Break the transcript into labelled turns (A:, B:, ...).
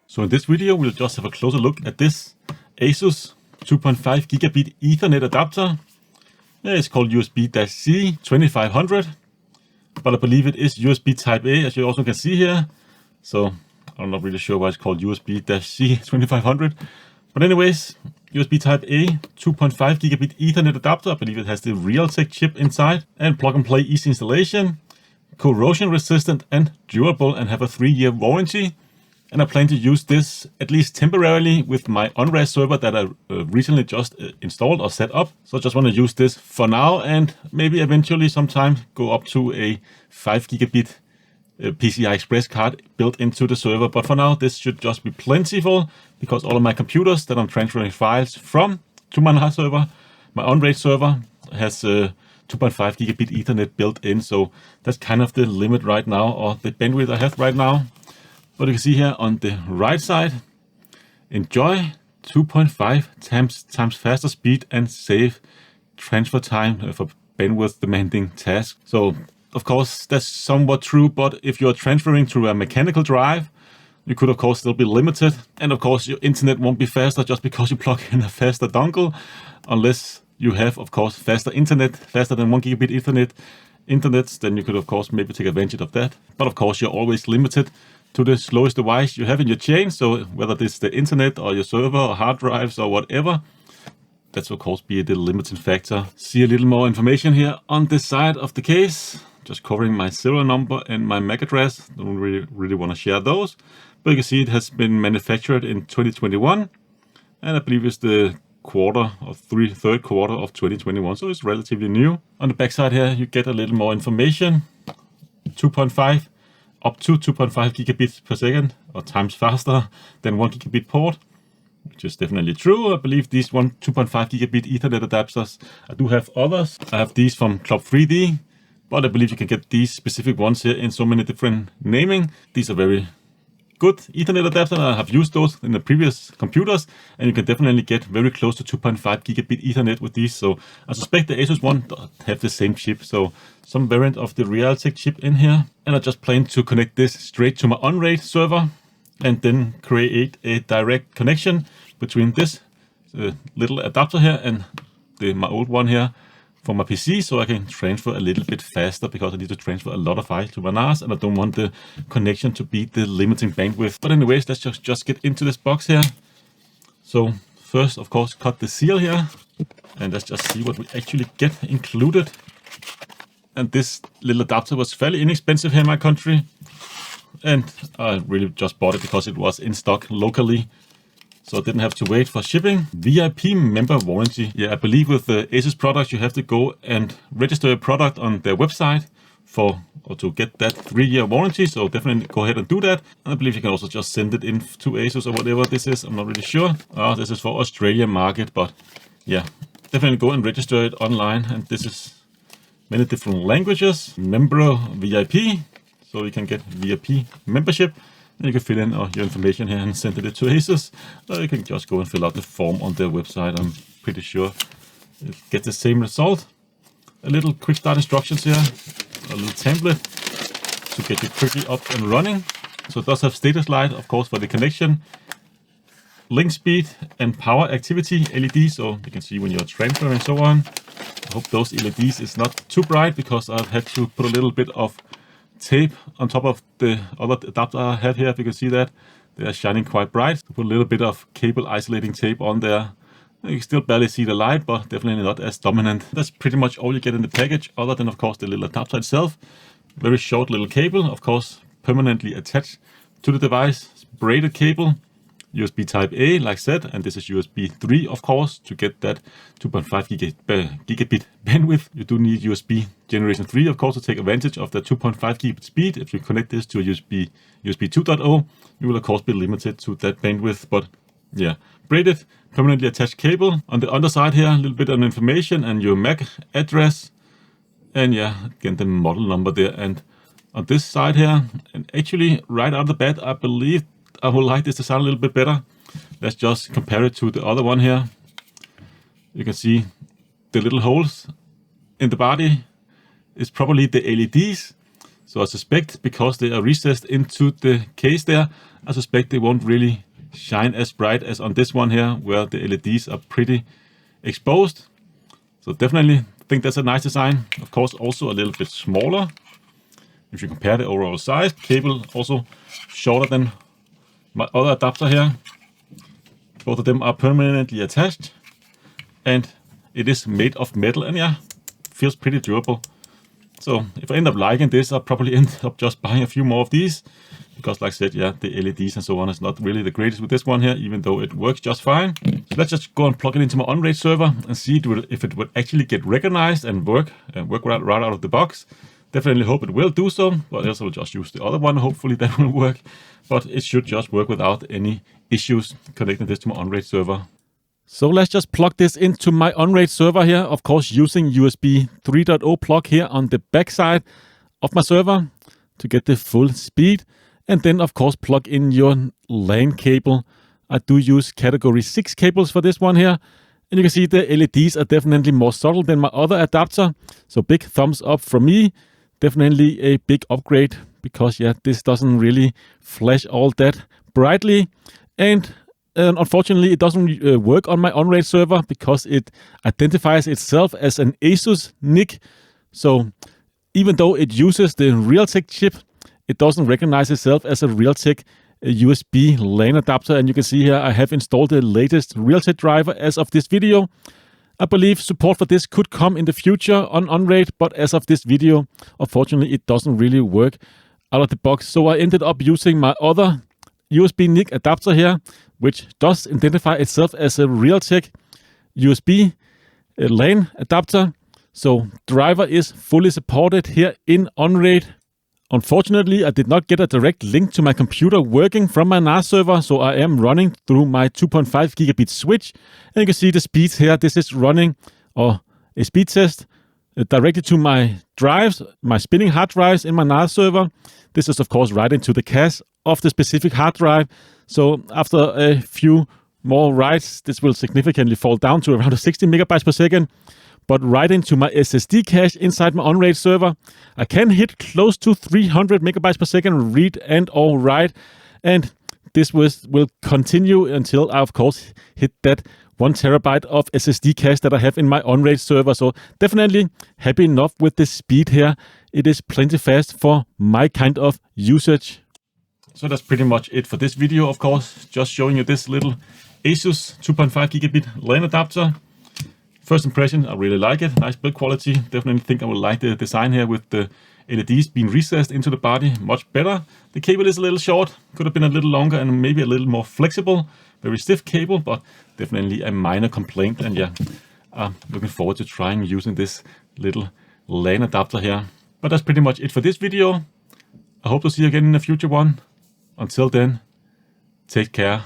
A: So in this video, we'll just have a closer look at this ASUS 2.5 gigabit Ethernet adapter. It's called USB-C2500, but I believe it is USB Type A, as you also can see here. So I'm not really sure why it's called USB-C2500. But anyways, USB Type A 2.5 gigabit Ethernet adapter. I believe it has the Realtek chip inside, and plug and play easy installation, corrosion resistant and durable, and have a 3-year warranty. And I plan to use this at least temporarily with my on-res server that I recently just installed or set up. So I just want to use this for now, and maybe eventually sometime go up to a 5 gigabit PCI Express card built into the server. But for now, this should just be plentiful, because all of my computers that I'm transferring files from to my NAS server, my on-res server, has 2.5 gigabit Ethernet built in. So that's kind of the limit right now, or the bandwidth I have right now. But you can see here on the right side, enjoy 2.5 times faster speed and save transfer time for bandwidth demanding tasks. So of course that's somewhat true, but if you're transferring through a mechanical drive, you could of course still be limited. And of course your internet won't be faster just because you plug in a faster dongle, unless you have of course faster internet, faster than 1 gigabit Ethernet, then you could of course maybe take advantage of that. But of course you're always limited to the slowest device you have in your chain. So whether this is the internet or your server or hard drives or whatever, that's of course be the limiting factor. See a little more information here on this side of the case, just covering my serial number and my MAC address. Don't really want to share those, but you can see it has been manufactured in 2021, and I believe it's the third quarter of 2021, so it's relatively new. On the back side here, you get a little more information. 2.5 up to 2.5 gigabits per second, or times faster than 1 gigabit port, which is definitely true. I believe these 2.5 gigabit Ethernet adapters, I do have others. I have these from Club 3D, but I believe you can get these specific ones here in so many different naming. These are very good Ethernet adapters. I have used those in the previous computers, and you can definitely get very close to 2.5 gigabit Ethernet with these. So I suspect the ASUS one have the same chip, so some variant of the Realtek chip in here. And I just plan to connect this straight to my on-res server, and then create a direct connection between this little adapter here and my old one here for my PC, so I can transfer a little bit faster, because I need to transfer a lot of files to my NAS, and I don't want the connection to be the limiting bandwidth. But anyways, let's just get into this box here. So first, of course, cut the seal here, and let's just see what we actually get included. And this little adapter was fairly inexpensive here in my country, and I really just bought it because it was in stock locally, so I didn't have to wait for shipping. VIP member warranty. Yeah, I believe with the ASUS products, you have to go and register a product on their website to get that 3-year warranty. So definitely go ahead and do that. And I believe you can also just send it in to ASUS or whatever this is. I'm not really sure. This is for Australian market, but yeah, definitely go and register it online. And this is many different languages. Member VIP, so you can get VIP membership. You can fill in your information here and send it to ASUS, or you can just go and fill out the form on their website. I'm pretty sure you'll get the same result. A little quick start instructions here, a little template to get you quickly up and running. So it does have status light, of course, for the connection, link speed and power activity LED, so you can see when you're transferring and so on. I hope those LEDs is not too bright, because I've had to put a little bit of tape on top of the other adapter I have here. If you can see that, they are shining quite bright. Put a little bit of cable isolating tape on there. You can still barely see the light, but definitely not as dominant. That's pretty much all you get in the package, other than of course the little adapter itself. Very short little cable, of course permanently attached to the device. Braided cable, USB Type A, like I said, and this is USB 3, of course, to get that 2.5 gigabit bandwidth. You do need USB generation 3, of course, to take advantage of the 2.5 gigabit speed. If you connect this to a USB 2.0, you will of course be limited to that bandwidth. But yeah, braided, permanently attached cable. On the underside here, a little bit of information and your MAC address, and yeah, again the model number there. And on this side here, and actually right out of the bat, I believe I would like this to sound a little bit better. Let's just compare it to the other one here. You can see the little holes in the body is probably the LEDs. So I suspect because they are recessed into the case there, I suspect they won't really shine as bright as on this one here, where the LEDs are pretty exposed. So definitely think that's a nice design. Of course, also a little bit smaller. If you compare the overall size, cable also shorter than my other adapter here. Both of them are permanently attached, and it is made of metal, and yeah, feels pretty durable. So if I end up liking this, I'll probably end up just buying a few more of these, because like I said, yeah, the LEDs and so on is not really the greatest with this one here, even though it works just fine. So let's just go and plug it into my on-rate server and see if it would actually get recognized and work right out of the box. Definitely hope it will do so, but else I will just use the other one. Hopefully that will work, but it should just work without any issues connecting this to my on-rate server. So let's just plug this into my on-rate server here, of course using USB 3.0 plug here on the back side of my server to get the full speed. And then of course plug in your LAN cable. I do use category 6 cables for this one here. And you can see the LEDs are definitely more subtle than my other adapter. So big thumbs up from me. Definitely a big upgrade, because yeah, this doesn't really flash all that brightly. And unfortunately, it doesn't work on my on-rate server because it identifies itself as an ASUS NIC. So even though it uses the Realtek chip, it doesn't recognize itself as a Realtek USB LAN adapter. And you can see here I have installed the latest Realtek driver as of this video. I believe support for this could come in the future on-rate, but as of this video, unfortunately, it doesn't really work out of the box. So I ended up using my other USB NIC adapter here, which does identify itself as a Realtek USB LAN adapter. So driver is fully supported here in on-rate. Unfortunately, I did not get a direct link to my computer working from my NAS server, so I am running through my 2.5 gigabit switch. And you can see the speeds here. This is running a speed test directly to my drives, my spinning hard drives in my NAS server. This is of course right into the cache of the specific hard drive. So after a few more writes, this will significantly fall down to around 60 megabytes per second. But right into my SSD cache inside my on-rate server, I can hit close to 300 megabytes per second read and or write. And this will continue until I, of course, hit that 1 terabyte of SSD cache that I have in my on-rate server. So definitely happy enough with the speed here. It is plenty fast for my kind of usage. So that's pretty much it for this video, of course. Just showing you this little ASUS 2.5 gigabit LAN adapter. First impression, I really like it. Nice build quality. Definitely think I will like the design here with the LEDs being recessed into the body much better. The cable is a little short. Could have been a little longer and maybe a little more flexible. Very stiff cable, but definitely a minor complaint. And yeah, I'm looking forward to trying using this little LAN adapter here. But that's pretty much it for this video. I hope to see you again in a future one. Until then, take care.